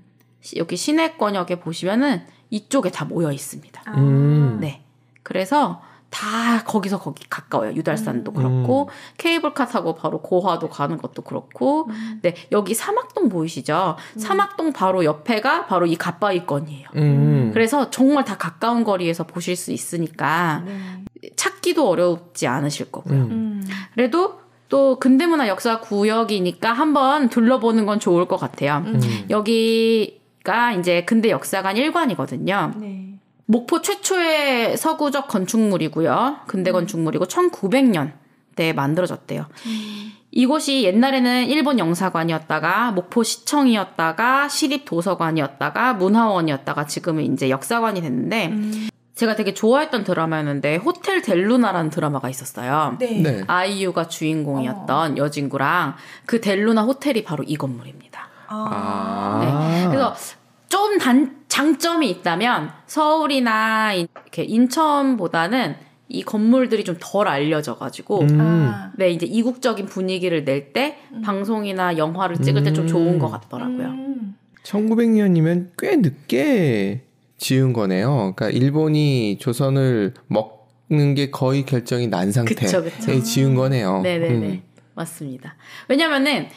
여기 시내권역에 보시면은 이쪽에 다 모여 있습니다. 네. 그래서 다 거기서 거기 가까워요. 유달산도 그렇고 케이블카 타고 바로 고화도 가는 것도 그렇고 네, 여기 사막동 보이시죠? 사막동 바로 옆에가 바로 이 갓바위권이에요. 그래서 정말 다 가까운 거리에서 보실 수 있으니까 찾기도 어렵지 않으실 거고요. 그래도 또 근대문화 역사 구역이니까 한번 둘러보는 건 좋을 것 같아요. 여기가 이제 근대 역사관 1관이거든요. 네. 목포 최초의 서구적 건축물이고요. 근대 건축물이고 1900년대에 만들어졌대요. 이곳이 옛날에는 일본 영사관이었다가 목포시청이었다가 시립도서관이었다가 문화원이었다가 지금은 이제 역사관이 됐는데 제가 되게 좋아했던 드라마였는데 호텔 델루나라는 드라마가 있었어요. 네. 네. 아이유가 주인공이었던 여진구랑 그 델루나 호텔이 바로 이 건물입니다. 네. 그래서 좀 장점이 있다면 서울이나 이렇게 인천보다는 이 건물들이 좀 덜 알려져가지고 네 이제 이국적인 분위기를 낼 때 방송이나 영화를 찍을 때 좀 좋은 것 같더라고요.
1900년이면 꽤 늦게 지은 거네요. 그러니까 일본이 조선을 먹는 게 거의 결정이 난 상태에 지은 거네요.
네네네 맞습니다. 왜냐면은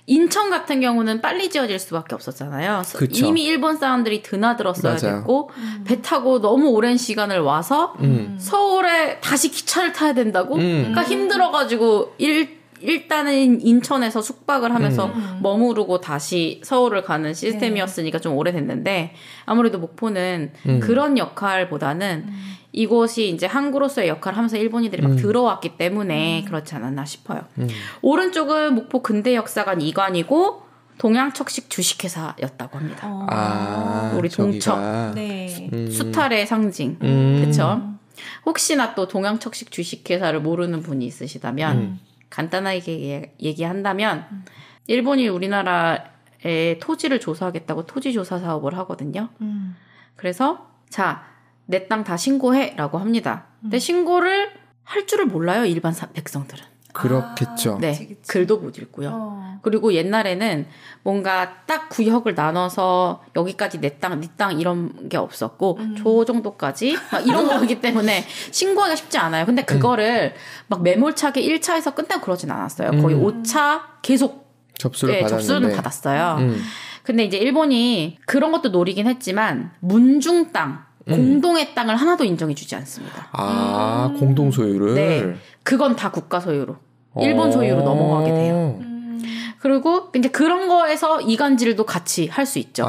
인천 같은 경우는 빨리 지어질 수밖에 없었잖아요. 그쵸. 이미 일본 사람들이 드나들었어야 맞아요. 됐고 배 타고 너무 오랜 시간을 와서 서울에 다시 기차를 타야 된다고? 그러니까 힘들어가지고 일단은 인천에서 숙박을 하면서 머무르고 다시 서울을 가는 시스템이었으니까 좀 오래됐는데 아무래도 목포는 그런 역할보다는 이곳이 이제 항구로서의 역할을 하면서 일본인들이 막 들어왔기 때문에 그렇지 않았나 싶어요. 오른쪽은 목포 근대역사관 2관이고 동양척식 주식회사였다고 합니다. 우리 동척, 네. 수탈의 상징, 그렇죠? 혹시나 또 동양척식 주식회사를 모르는 분이 있으시다면 간단하게 얘기한다면 일본이 우리나라의 토지를 조사하겠다고 토지조사 사업을 하거든요. 그래서 자 내 땅 다 신고해라고 합니다. 근데 신고를 할 줄을 몰라요. 일반 백성들은.
그렇겠죠.
네, 그치. 글도 못 읽고요. 그리고 옛날에는 뭔가 딱 구역을 나눠서 여기까지 내 땅, 네 땅 이런 게 없었고 저 정도까지 막 이런 거기 때문에 신고하기가 쉽지 않아요. 근데 그거를 막 매몰차게 1차에서 끝내고 그러진 않았어요. 거의 5차 계속 접수를 받았어요. 근데 이제 일본이 그런 것도 노리긴 했지만 문중 땅 공동의 땅을 하나도 인정해주지 않습니다.
공동 소유를?
네. 그건 다 국가 소유로. 일본 소유로 넘어가게 돼요. 그리고 이제 그런 거에서 이간질도 같이 할 수 있죠.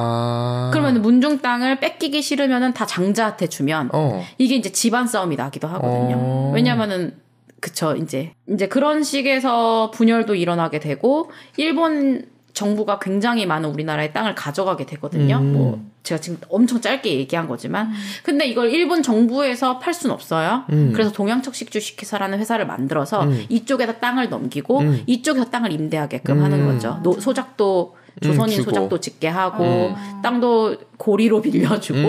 그러면 문중 땅을 뺏기기 싫으면은 다 장자한테 주면 이게 이제 집안 싸움이 나기도 하거든요. 왜냐면은 그쵸 이제 그런 식에서 분열도 일어나게 되고 일본 정부가 굉장히 많은 우리나라의 땅을 가져가게 되거든요. 뭐 제가 지금 엄청 짧게 얘기한 거지만 근데 이걸 일본 정부에서 팔 수는 없어요. 그래서 동양척식 주식회사라는 회사를 만들어서 이쪽에다 땅을 넘기고 이쪽에서 땅을 임대하게끔 하는 거죠. 소작도 조선인 소작도 짓게 하고 땅도 고리로 빌려주고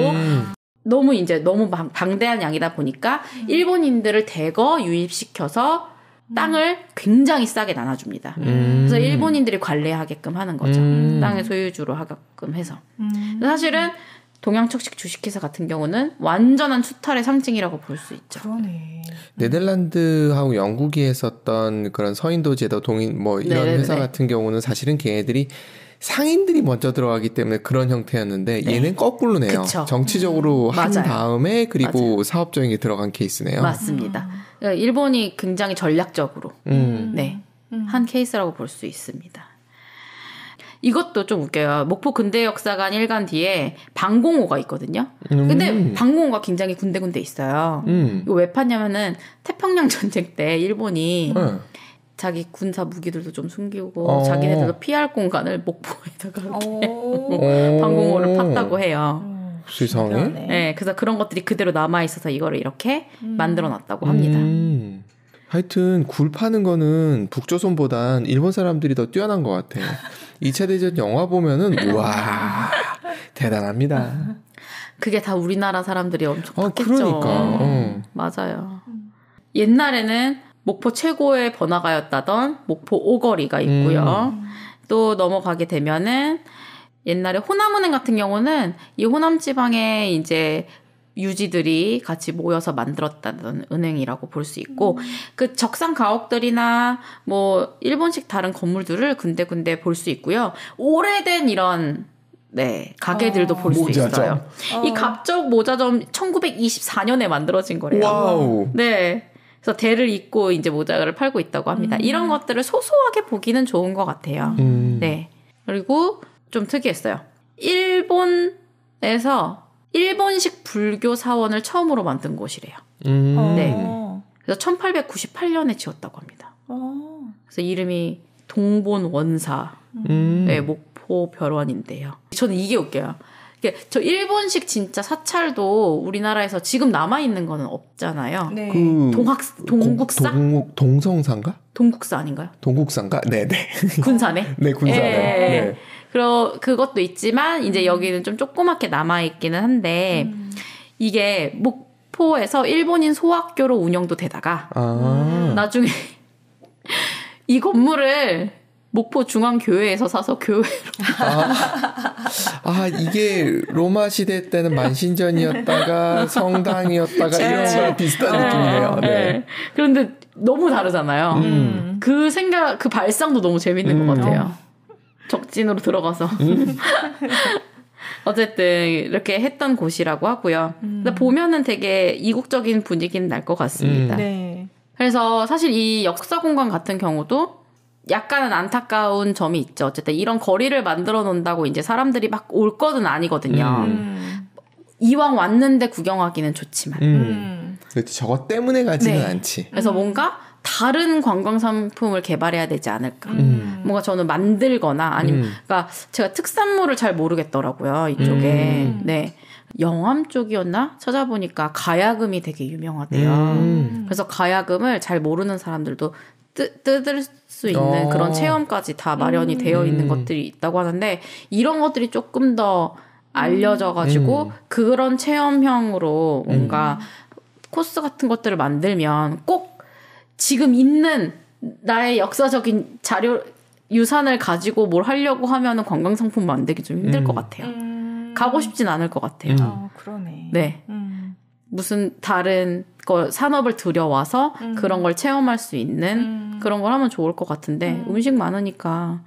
너무 방대한 양이다 보니까 일본인들을 대거 유입시켜서 땅을 굉장히 싸게 나눠줍니다. 그래서 일본인들이 관리하게끔 하는 거죠. 땅의 소유주로 하게끔 해서. 사실은 동양척식 주식회사 같은 경우는 완전한 수탈의 상징이라고 볼 수 있죠.
그러네.
네덜란드하고 영국이 했었던 그런 서인도 제도 동인 뭐 이런 네네네. 회사 같은 경우는 사실은 걔네들이 상인들이 먼저 들어가기 때문에 그런 형태였는데 네. 얘는 거꾸로네요. 그쵸. 정치적으로 한 맞아요. 다음에 그리고 맞아요. 사업적인 게 들어간 케이스네요.
맞습니다. 그러니까 일본이 굉장히 전략적으로 네, 한 케이스라고 볼 수 있습니다. 이것도 좀 웃겨요. 목포 근대역사관 1관 뒤에 방공호가 있거든요. 근데 방공호가 굉장히 군데군데 있어요. 이거 왜 팠냐면은 태평양 전쟁 때 일본이 자기 군사 무기들도 좀 숨기고 자기네들도 피할 공간을 목포에다가 이렇게 방공호를 팠다고 해요.
세상에?
네, 그래서 그런 것들이 그대로 남아있어서 이거를 이렇게 만들어놨다고 합니다.
하여튼 굴 파는 거는 북조선보단 일본 사람들이 더 뛰어난 것 같아요. 2차 대전 영화 보면은 우와 대단합니다.
그게 다 우리나라 사람들이 엄청 팠겠죠.
그러니까.
맞아요. 옛날에는 목포 최고의 번화가였다던 목포 오거리가 있고요. 또 넘어가게 되면은 옛날에 호남은행 같은 경우는 이 호남 지방에 이제 유지들이 같이 모여서 만들었다는 은행이라고 볼 수 있고 그 적상 가옥들이나 뭐 일본식 다른 건물들을 군데군데 볼 수 있고요. 오래된 이런 네 가게들도 볼 수 있어요. 이 갑적 모자점 1924년에 만들어진 거래요.
와우.
네. 그래서 대를 입고 이제 모자를 팔고 있다고 합니다. 이런 것들을 소소하게 보기는 좋은 것 같아요. 네. 그리고 좀 특이했어요. 일본에서 일본식 불교 사원을 처음으로 만든 곳이래요. 네. 그래서 1898년에 지었다고 합니다. 그래서 이름이 동본원사 네, 목포 별원인데요. 저는 이게 웃겨요. 저 일본식 진짜 사찰도 우리나라에서 지금 남아있는 거는 없잖아요.
네.
동국사?
동성사인가?
동국사 아닌가요?
동국사인가? 네네.
군사네?
네, 군사네. 네.
그것도 있지만, 이제 여기는 좀 조그맣게 남아있기는 한데, 이게 목포에서 일본인 소학교로 운영도 되다가, 나중에 이 건물을 목포 중앙교회에서 사서 교회로.
이게 로마 시대 때는 만신전이었다가 성당이었다가 이런 거랑 비슷한 느낌이네요. 네.
그런데 너무 다르잖아요. 그 발상도 너무 재밌는 것 같아요. 적진으로 들어가서. 어쨌든 이렇게 했던 곳이라고 하고요. 근데 보면은 되게 이국적인 분위기는 날 것 같습니다.
네.
그래서 사실 이 역사공간 같은 경우도 약간은 안타까운 점이 있죠. 어쨌든 이런 거리를 만들어 놓는다고 이제 사람들이 막 올 거는 아니거든요. 이왕 왔는데 구경하기는 좋지만.
그렇지. 저것 때문에 가지는 않지.
그래서 뭔가 다른 관광 상품을 개발해야 되지 않을까. 뭔가 저는 만들거나 아니면 그러니까 제가 특산물을 잘 모르겠더라고요. 이쪽에. 네. 영암 쪽이었나? 찾아보니까 가야금이 되게 유명하대요. 그래서 가야금을 잘 모르는 사람들도 뜯을 수 있는 그런 체험까지 다 마련이 되어 있는 것들이 있다고 하는데 이런 것들이 조금 더 알려져가지고 그런 체험형으로 뭔가 코스 같은 것들을 만들면 꼭 지금 있는 나의 역사적인 자료 유산을 가지고 뭘 하려고 하면은 관광상품 만들기 좀 힘들 것 같아요. 가고 싶진 않을 것 같아요.
그러네.
네. 무슨 다른 산업을 들여와서 그런 걸 체험할 수 있는 그런 걸 하면 좋을 것 같은데 음식 많으니까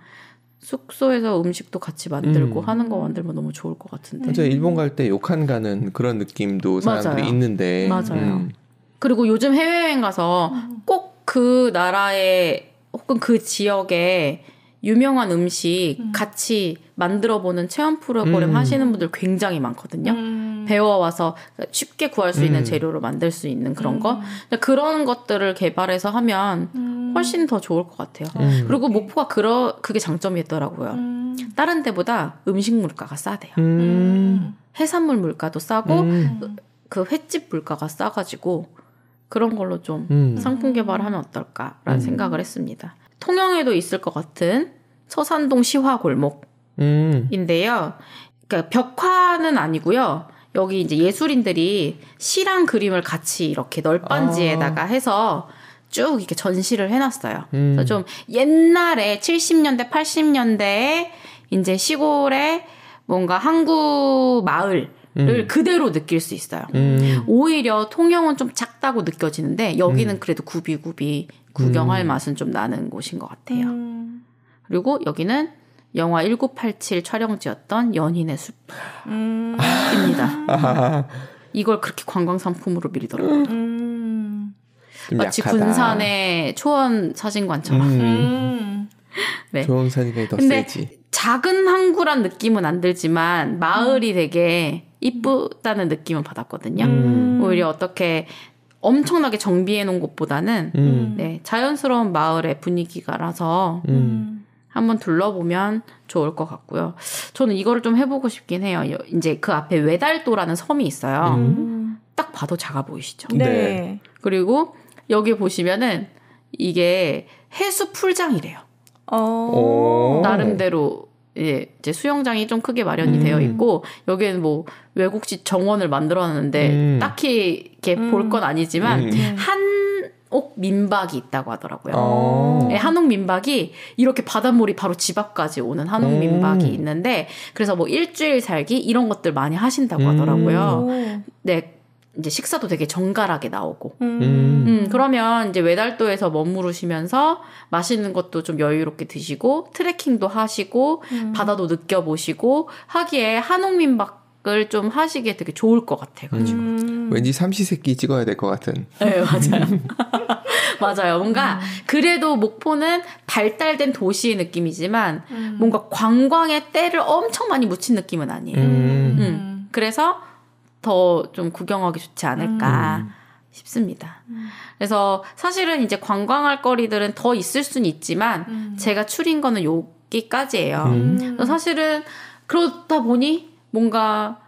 숙소에서 음식도 같이 만들고 하는 거 만들면 너무 좋을 것 같은데.
맞아요. 일본 갈 때 요칸 가는 그런 느낌도 사람들이
맞아요.
있는데.
맞아요. 그리고 요즘 해외여행 가서 꼭 그 나라의 혹은 그 지역의 유명한 음식 같이 만들어보는 체험 프로그램 하시는 분들 굉장히 많거든요. 배워와서 쉽게 구할 수 있는 재료로 만들 수 있는 그런 거. 그런 것들을 개발해서 하면 훨씬 더 좋을 것 같아요. 그리고 목포가 그게 장점이 있더라고요. 다른 데보다 음식 물가가 싸대요. 해산물 물가도 싸고 그 횟집 물가가 싸가지고 그런 걸로 좀 상품 개발을 하면 어떨까라는 생각을 했습니다. 통영에도 있을 것 같은 서산동 시화골목인데요. 그러니까 벽화는 아니고요. 여기 이제 예술인들이 시랑 그림을 같이 이렇게 널빤지에다가 해서 쭉 이렇게 전시를 해놨어요. 그래서 좀 옛날에 70년대, 80년대에 이제 시골에 뭔가 항구 마을을 그대로 느낄 수 있어요. 오히려 통영은 좀 작다고 느껴지는데 여기는 그래도 굽이굽이 구경할 맛은 좀 나는 곳인 것 같아요. 그리고 여기는 영화 1987 촬영지였던 연인의 숲입니다. 이걸 그렇게 관광상품으로 밀더라고요. 마치
약하다.
군산의 초원 사진관처럼. 네.
초원 사진관이 더 세지.
작은 항구란 느낌은 안 들지만 마을이 되게 이쁘다는 느낌은 받았거든요. 오히려 어떻게 엄청나게 정비해 놓은 곳보다는 네, 자연스러운 마을의 분위기가라서 한번 둘러보면 좋을 것 같고요. 저는 이거를 좀 해보고 싶긴 해요. 이제 그 앞에 외달도라는 섬이 있어요. 딱 봐도 작아 보이시죠?
네.
그리고 여기 보시면은 이게 해수 풀장이래요. 나름대로 이제 수영장이 좀 크게 마련이 되어 있고 여기에는 뭐 외국식 정원을 만들어놨는데 딱히 이렇게 볼 건 아니지만 한옥 민박이 있다고 하더라고요. 네, 한옥 민박이 이렇게 바닷물이 바로 집 앞까지 오는 한옥 민박이 있는데 그래서 뭐 일주일 살기 이런 것들 많이 하신다고 하더라고요. 네. 이제 식사도 되게 정갈하게 나오고. 그러면 이제 외달도에서 머무르시면서 맛있는 것도 좀 여유롭게 드시고 트레킹도 하시고 바다도 느껴보시고 하기에 한옥민박 생각을 좀 하시기에 되게 좋을 것 같아가지고.
왠지 삼시세끼 찍어야 될 것 같은.
네, 맞아요. 맞아요. 뭔가 그래도 목포는 발달된 도시의 느낌이지만 뭔가 관광의 때를 엄청 많이 묻힌 느낌은 아니에요. 그래서 더 좀 구경하기 좋지 않을까 싶습니다. 그래서 사실은 이제 관광할 거리들은 더 있을 수는 있지만 제가 추린 거는 여기까지예요. 사실은 그러다 보니 뭔가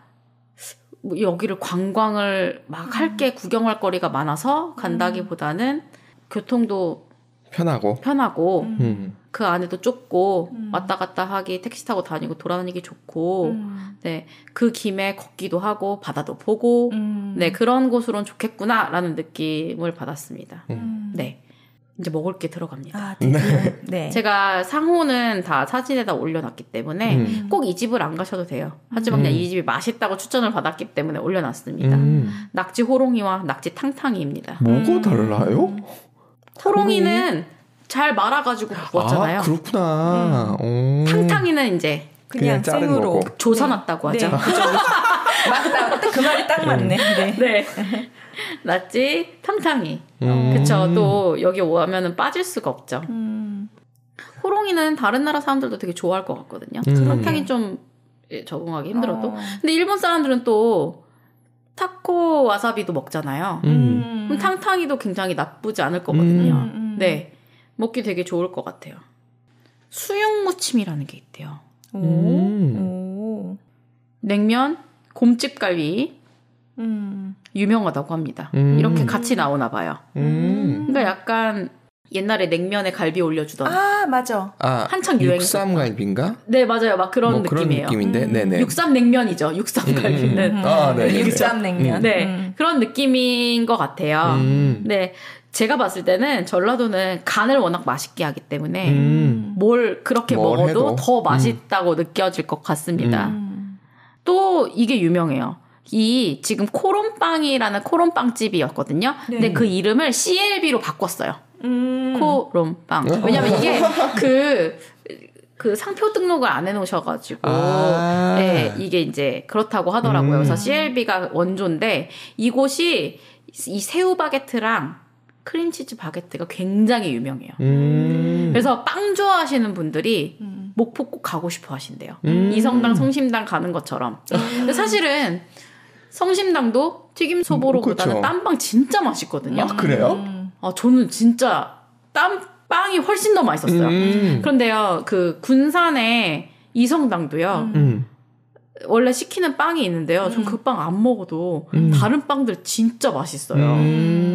여기를 관광을 막 할게 구경할 거리가 많아서 간다기보다는 교통도 편하고 그 안에도 좁고 왔다 갔다 하기 택시 타고 다니고 돌아다니기 좋고 네, 그 김에 걷기도 하고 바다도 보고 네, 그런 곳으로는 좋겠구나라는 느낌을 받았습니다. 네. 이제 먹을 게 들어갑니다.
아,
네. 제가 상호는 다 사진에다 올려놨기 때문에 꼭 이 집을 안 가셔도 돼요. 하지만 그냥 이 집이 맛있다고 추천을 받았기 때문에 올려놨습니다. 낙지 호롱이와 낙지 탕탕이입니다.
뭐가 달라요?
호롱이는 잘 말아가지고 구웠잖아요.
아, 그렇구나.
탕탕이는 이제
그냥 생으로
조사놨다고 하죠.
네. 맞다. 그 말이 딱 맞네. 네.
네. 낙지 탕탕이. 그쵸. 또 여기 오면은 빠질 수가 없죠. 호롱이는 다른 나라 사람들도 되게 좋아할 것 같거든요. 탕탕이 좀 적응하기 힘들어도. 근데 일본 사람들은 또 타코 와사비도 먹잖아요. 그럼 탕탕이도 굉장히 나쁘지 않을 거거든요. 네. 먹기 되게 좋을 것 같아요. 수육무침이라는 게 있대요. 냉면, 곰집갈비 유명하다고 합니다. 이렇게 같이 나오나 봐요. 그러니까 약간 옛날에 냉면에 갈비 올려주던.
아, 맞아.
한창 유행했었던. 육삼갈비인가?
네, 맞아요. 막 그런 느낌이에요.
그런 느낌인데, 네네.
육삼냉면이죠. 육삼갈비는.
네.
육삼냉면.
네, 그런 느낌인 것 같아요. 네, 제가 봤을 때는 전라도는 간을 워낙 맛있게 하기 때문에 뭘 그렇게 먹어도 해도. 더 맛있다고 느껴질 것 같습니다. 또 이게 유명해요. 이 지금 코롬빵이라는 코롬빵집이었거든요. 네. 근데 그 이름을 CLB로 바꿨어요. 코롬빵. 왜냐면 이게 그 상표 등록을 안 해놓으셔가지고 네, 이게 이제 그렇다고 하더라고요. 그래서 CLB가 원조인데 이곳이 이 새우 바게트랑 크림치즈 바게트가 굉장히 유명해요. 그래서 빵 좋아하시는 분들이 목포 꼭 가고 싶어 하신대요. 이성당, 성심당 가는 것처럼. 근데 사실은 성심당도 튀김 소보로보다는 땀빵 진짜 맛있거든요.
아, 그래요?
저는 진짜 땀빵이 훨씬 더 맛있었어요. 그런데요, 그 군산에 이성당도요. 원래 시키는 빵이 있는데요. 전 그 빵 안 먹어도 다른 빵들 진짜 맛있어요.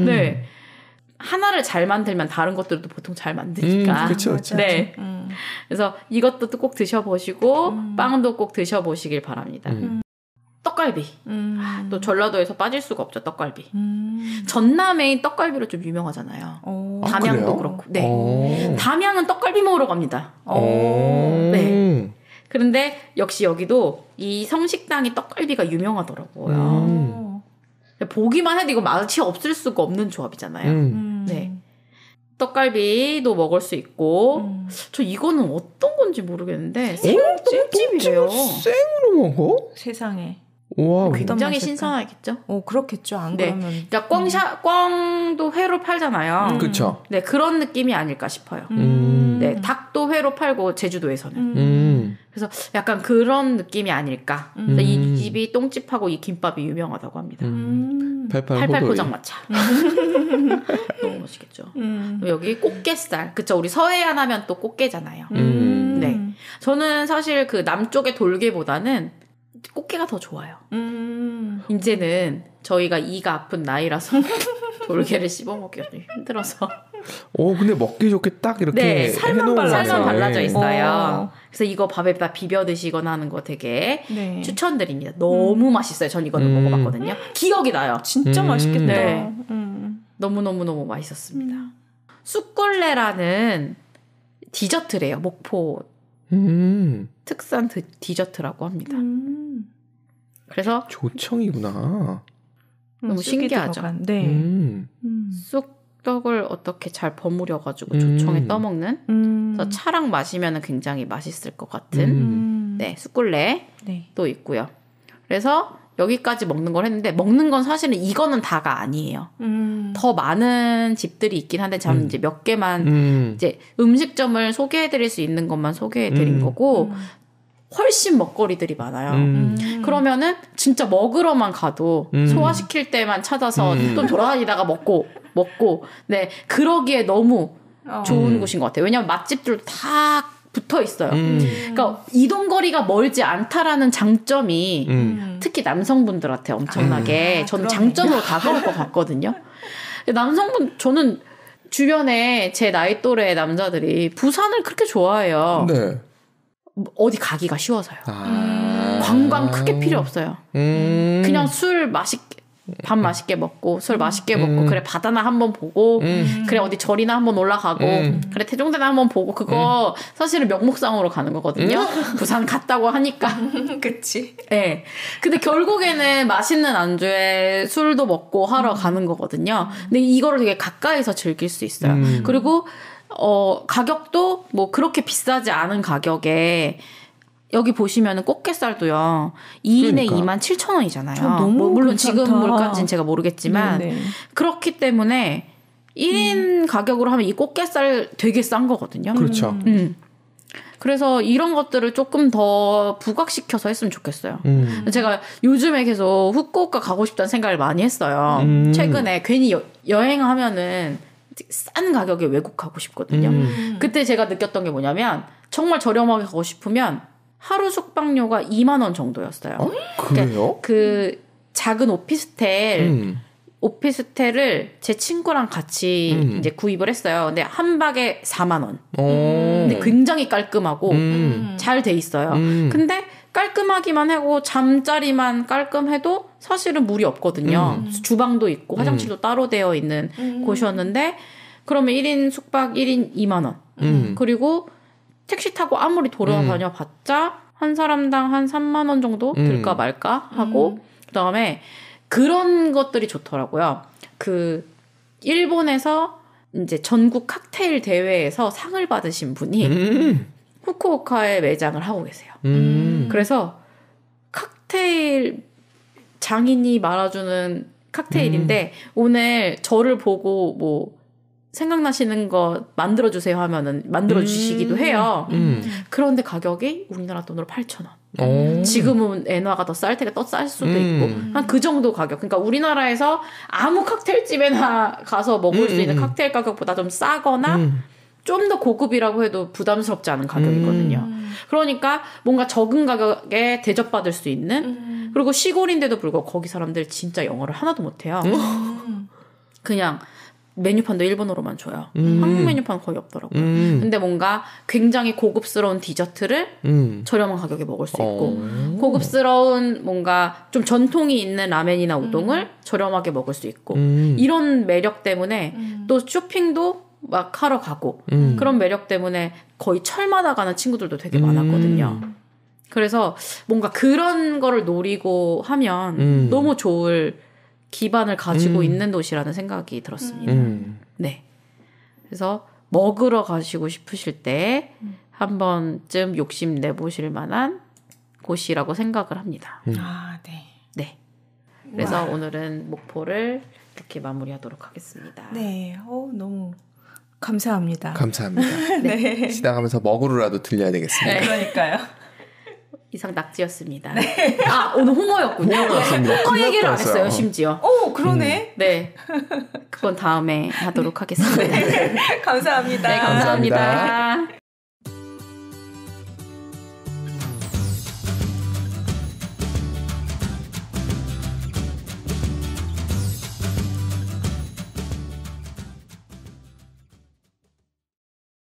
네. 하나를 잘 만들면 다른 것들도 보통 잘 만드니까.
그렇죠.
네. 그래서 이것도 꼭 드셔보시고 빵도 꼭 드셔보시길 바랍니다. 떡갈비. 또 전라도에서 빠질 수가 없죠. 떡갈비. 전남의 떡갈비로 좀 유명하잖아요. 담양도 그렇고. 네. 담양은 떡갈비 먹으러 갑니다. 네. 그런데 역시 여기도 이 성식당이 떡갈비가 유명하더라고요. 보기만 해도 이거 맛이 없을 수가 없는 조합이잖아요. 네. 떡갈비도 먹을 수 있고 저 이거는 어떤 건지 모르겠는데 생떡집이래요.
생으로 먹어?
세상에.
와,
굉장히 신선하겠죠?
그렇겠죠. 안
네.
그러면.
그러니까 꽝도 회로 팔잖아요.
그렇죠.
네, 그런 느낌이 아닐까 싶어요. 네, 닭도 회로 팔고 제주도에서는. 그래서 약간 그런 느낌이 아닐까. 이 집이 똥집하고 이 김밥이 유명하다고 합니다. 88 포장마차. 너무 멋있겠죠. 여기 꽃게살. 그쵸. 우리 서해안 하면 또 꽃게잖아요. 네. 저는 사실 그 남쪽의 돌게보다는 꽃게가 더 좋아요. 이제는 저희가 이가 아픈 나이라서 돌게를 씹어먹기 힘들어서.
근데 먹기 좋게 딱 이렇게
네, 살만 발라져 있어요. 그래서 이거 밥에다 비벼 드시거나 하는 거 되게 추천드립니다. 너무 맛있어요. 전 이거는 먹어봤거든요. 기억이 나요.
진짜 맛있겠다.
네. 너무너무 맛있었습니다. 쑥굴레라는 디저트래요. 목포 특산 디저트라고 합니다. 그래서
조청이구나.
너무 신기하죠.
네.
쑥떡을 어떻게 잘 버무려가지고 조청에 떠먹는. 그래서 차랑 마시면 굉장히 맛있을 것 같은 네, 쑥굴레 또 있고요. 그래서 여기까지 먹는 걸 했는데 먹는 건 사실은 이거는 다가 아니에요. 더 많은 집들이 있긴 한데 저는 이제 몇 개만 이제 음식점을 소개해드릴 수 있는 것만 소개해드린 거고 훨씬 먹거리들이 많아요. 그러면은 진짜 먹으러만 가도 소화시킬 때만 찾아서 또 돌아다니다가 먹고 네 그러기에 너무 좋은 곳인 것 같아요. 왜냐하면 맛집들도 다 붙어 있어요. 그러니까 이동거리가 멀지 않다라는 장점이 특히 남성분들한테 엄청나게 저는 장점으로 다가올 것 같거든요. 저는 주변에 제 나이 또래 남자들이 부산을 그렇게 좋아해요.
네.
어디 가기가 쉬워서요. 관광 크게 필요 없어요. 그냥 밥 맛있게 먹고 술 맛있게 먹고 그래 바다나 한번 보고 그래 어디 절이나 한번 올라가고 그래 태종대나 한번 보고 그거 사실은 명목상으로 가는 거거든요. 부산 갔다고 하니까.
그치.
네. 근데 결국에는 맛있는 안주에 술도 먹고 하러 가는 거거든요. 근데 이거를 되게 가까이서 즐길 수 있어요. 그리고 가격도 뭐 그렇게 비싸지 않은 가격에 여기 보시면은 꽃게살도요. 2인에
그러니까.
27,000원이잖아요.
너무
물론
괜찮다.
지금 물가인지는 제가 모르겠지만
네네.
그렇기 때문에 1인 가격으로 하면 이 꽃게살 되게 싼 거거든요.
그렇죠.
그래서 이런 것들을 조금 더 부각시켜서 했으면 좋겠어요. 제가 요즘에 계속 후쿠오카 가고 싶다는 생각을 많이 했어요. 최근에 괜히 여행하면은 싼 가격에 외국 가고 싶거든요. 그때 제가 느꼈던 게 뭐냐면 정말 저렴하게 가고 싶으면 하루 숙박료가 2만 원 정도였어요.
그래요?
그 작은 오피스텔을 제 친구랑 같이 이제 구입을 했어요. 근데 한 박에 4만 원. 근데 굉장히 깔끔하고 잘 돼 있어요. 근데 깔끔하기만 하고 잠자리만 깔끔해도 사실은 무리 없거든요. 주방도 있고 화장실도 따로 되어 있는 곳이었는데 그러면 1인 숙박 1인 2만 원. 그리고 택시 타고 아무리 돌아다녀 봤자 한 사람당 한 3만 원 정도 들까 말까 하고 그다음에 그런 것들이 좋더라고요. 그 일본에서 이제 전국 칵테일 대회에서 상을 받으신 분이 후쿠오카에 매장을 하고 계세요. 그래서 칵테일 장인이 말아주는 칵테일인데 오늘 저를 보고 뭐 생각나시는 거 만들어주세요 하면은 만들어주시기도 해요. 그런데 가격이 우리나라 돈으로 8,000원. 지금은 엔화가 더 쌀 테니까 더 쌀 수도 있고 한 그 정도 가격. 그러니까 우리나라에서 아무 칵테일집에나 가서 먹을 수 있는 칵테일 가격보다 좀 싸거나 좀 더 고급이라고 해도 부담스럽지 않은 가격이거든요. 그러니까 뭔가 적은 가격에 대접받을 수 있는 그리고 시골인데도 불구하고 거기 사람들 진짜 영어를 하나도 못해요. 그냥 메뉴판도 일본어로만 줘요. 한국 메뉴판 거의 없더라고요. 근데 뭔가 굉장히 고급스러운 디저트를 저렴한 가격에 먹을 수 있고 고급스러운 뭔가 좀 전통이 있는 라멘이나 우동을 저렴하게 먹을 수 있고 이런 매력 때문에 또 쇼핑도 막 하러 가고 그런 매력 때문에 거의 철마다 가는 친구들도 되게 많았거든요. 그래서 뭔가 그런 거를 노리고 하면 너무 좋을 기반을 가지고 있는 도시라는 생각이 들었습니다. 네. 그래서 먹으러 가시고 싶으실 때 한 번쯤 욕심 내보실 만한 곳이라고 생각을 합니다.
아, 네.
네. 그래서 오늘은 목포를 이렇게 마무리하도록 하겠습니다.
네. 너무 감사합니다.
감사합니다.
네.
지나가면서 먹으러라도 들려야 되겠습니다.
네. 그러니까요.
이상 낙지였습니다. 네. 아, 오늘 홍어였군요. 홍어 얘기를 안 했어요, 심지어.
그러네.
네. 그건 다음에 하도록 하겠습니다.
네. 감사합니다.
네, 감사합니다.